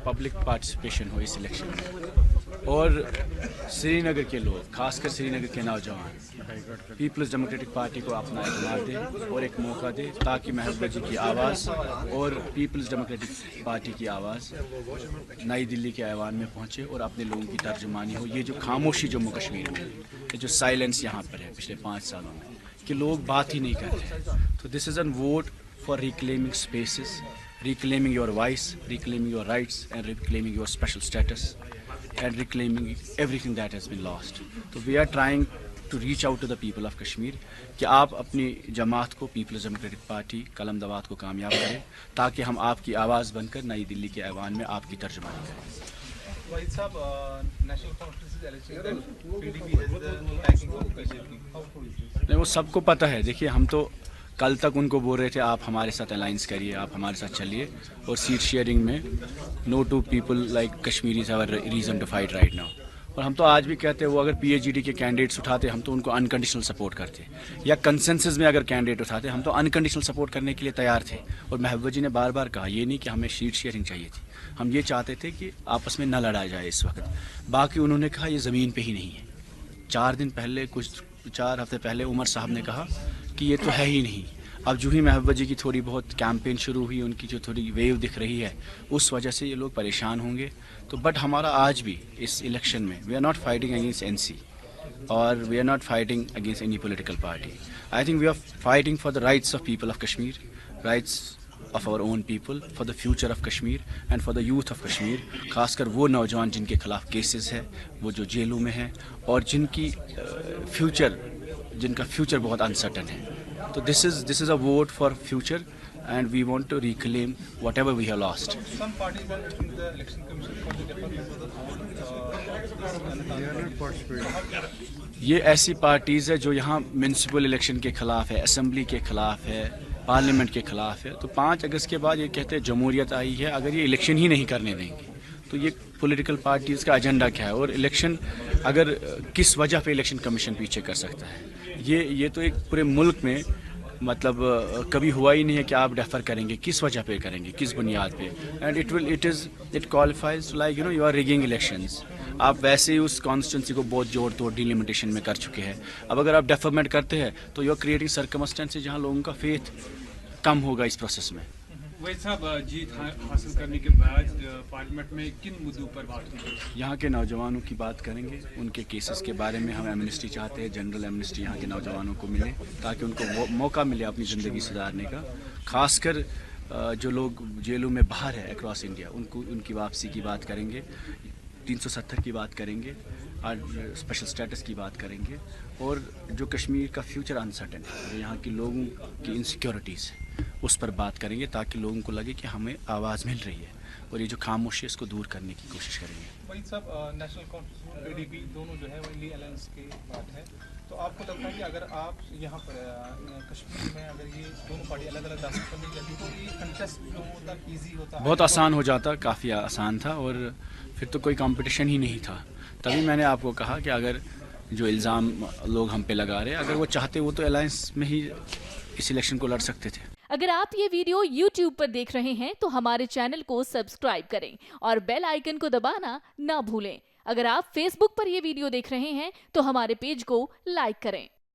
Public participation हो इस election में और श्रीनगर के लोग, खासकर श्रीनगर के नौजवान पीपल्स डेमोक्रेटिक पार्टी को अपना एतमाद दें और एक मौका दें ताकि महबूबा जी की आवाज़ और पीपल्स डेमोक्रेटिक पार्टी की आवाज़ नई दिल्ली के ऐवान में पहुँचे और अपने लोगों की तर्जुमानी हो। ये जो खामोशी जम्मू कश्मीर में, ये जो साइलेंस यहाँ पर है पिछले 5 सालों में कि लोग बात ही नहीं करते हैं, तो this is an vote for reclaiming spaces, reclaiming your voice, reclaiming your rights and reclaiming your special status and reclaiming everything that has been lost. So we are trying to reach out to the people of Kashmir कि आप अपनी जमात को peoples democratic party कलम दवात को कामयाब करें ताकि हम आपकी आवाज़ बनकर नई दिल्ली के ऐवान में आपकी तर्जुमानी करें। वहीद साहब, national conference election PDP has the backing of BJP. How could you? नहीं, वो सबको पता है। देखिए, हम तो कल तक उनको बोल रहे थे आप हमारे साथ अलाइंस करिए, आप हमारे साथ चलिए, और सीट शेयरिंग में no to people like Kashmiris have a reason to fight right now. और हम तो आज भी कहते हैं वो अगर PhD के कैंडिडेट्स उठाते हम तो उनको अनकंडीशनल सपोर्ट करते, या कंसेंसस में अगर कैंडिडेट उठाते हम तो अनकंडीशनल सपोर्ट करने के लिए तैयार थे। और महबूबा जी ने बार बार कहा ये नहीं कि हमें सीट शेयरिंग चाहिए थी, हम ये चाहते थे कि आपस में न लड़ा जाए इस वक्त। बाकी उन्होंने कहा ये ज़मीन पर ही नहीं है। 4 हफ्ते पहले उमर साहब ने कहा कि ये तो है ही नहीं। अब जो ही महबूबा जी की थोड़ी बहुत कैंपेन शुरू हुई, उनकी जो थोड़ी वेव दिख रही है, उस वजह से ये लोग परेशान होंगे। तो बट हमारा आज भी इस इलेक्शन में we are not fighting against NC और we are not fighting against any political party. I think we are fighting for the rights of people of Kashmir, rights of our own people, for the future of Kashmir and for the youth of Kashmir. खासकर वो नौजवान जिनके खिलाफ cases है, वो जो जेलों में हैं और जिनका फ्यूचर बहुत अनसर्टन है। तो this is a vote for future and we want to reclaim whatever we have lost. Some parties are asking the election commission for the deferment of the old. ये ऐसी पार्टीज़ है जो यहाँ municipal election के ख़िलाफ़ है, assembly के ख़िलाफ़ है, पार्लियामेंट के ख़िलाफ़ है। तो 5 अगस्त के बाद ये कहते हैं जमहूरियत आई है, अगर ये इलेक्शन ही नहीं करने देंगे तो ये पॉलिटिकल पार्टीज़ का एजेंडा क्या है। और इलेक्शन अगर किस वजह पे इलेक्शन कमीशन पीछे कर सकता है, ये तो एक पूरे मुल्क में मतलब कभी हुआ ही नहीं है कि आप डेफर करेंगे, किस वजह पे करेंगे, किस बुनियाद पे। And it qualifies like you are rigging elections. आप वैसे ही उस कॉन्स्टिट्यूंसी को बहुत जोड़ तोड़ डिलिमिटेशन में कर चुके हैं। अब अगर आप डेफरमेंट करते हैं तो यू आर क्रिएटिंग सर्कमस्टेंसेस जहाँ लोगों का फेथ कम होगा इस प्रोसेस में। वही साहब, जीत हासिल करने के बाद पार्लियामेंट में किन मुद्दों पर बात होगी? यहाँ के नौजवानों की बात करेंगे, उनके केसेस के बारे में। हम एमनेस्टी चाहते हैं, जनरल एमनेस्टी यहाँ के नौजवानों को मिले ताकि उनको मौका मिले अपनी ज़िंदगी सुधारने का। खासकर जो लोग जेलों में बाहर है अक्रॉस इंडिया, उनकी वापसी की बात करेंगे, 370 की बात करेंगे, और स्पेशल स्टेटस की बात करेंगे, और जो कश्मीर का फ्यूचर अनसर्टन है, जो यहाँ के लोगों की इनसिक्योरिटीज़ है, उस पर बात करेंगे ताकि लोगों को लगे कि हमें आवाज़ मिल रही है, और ये जो खामोशी है इसको दूर करने की कोशिश करेंगे। वहीद साहब, नेशनल कॉन्फ्रेंस और PDP दोनों जो है वो इंडी अलायंस के बात है, तो आपको लगता है कि अगर आप यहाँ पर कश्मीर में अगर ये दोनों पार्टी अलग अलग रास्ते पर नहीं जाती तो ये कंटेस्ट जो होता ईजी होता? बहुत आसान हो जाता, काफ़ी आसान था, और फिर तो कोई कंपटीशन ही नहीं था। तभी मैंने आपको कहा कि अगर जो इल्ज़ाम लोग हम पे लगा रहे, अगर वो चाहते वो तो अलायंस में ही इस इलेक्शन को लड़ सकते थे। अगर आप ये वीडियो YouTube पर देख रहे हैं तो हमारे चैनल को सब्सक्राइब करें और बेल आइकन को दबाना ना भूलें। अगर आप Facebook पर ये वीडियो देख रहे हैं तो हमारे पेज को लाइक करें।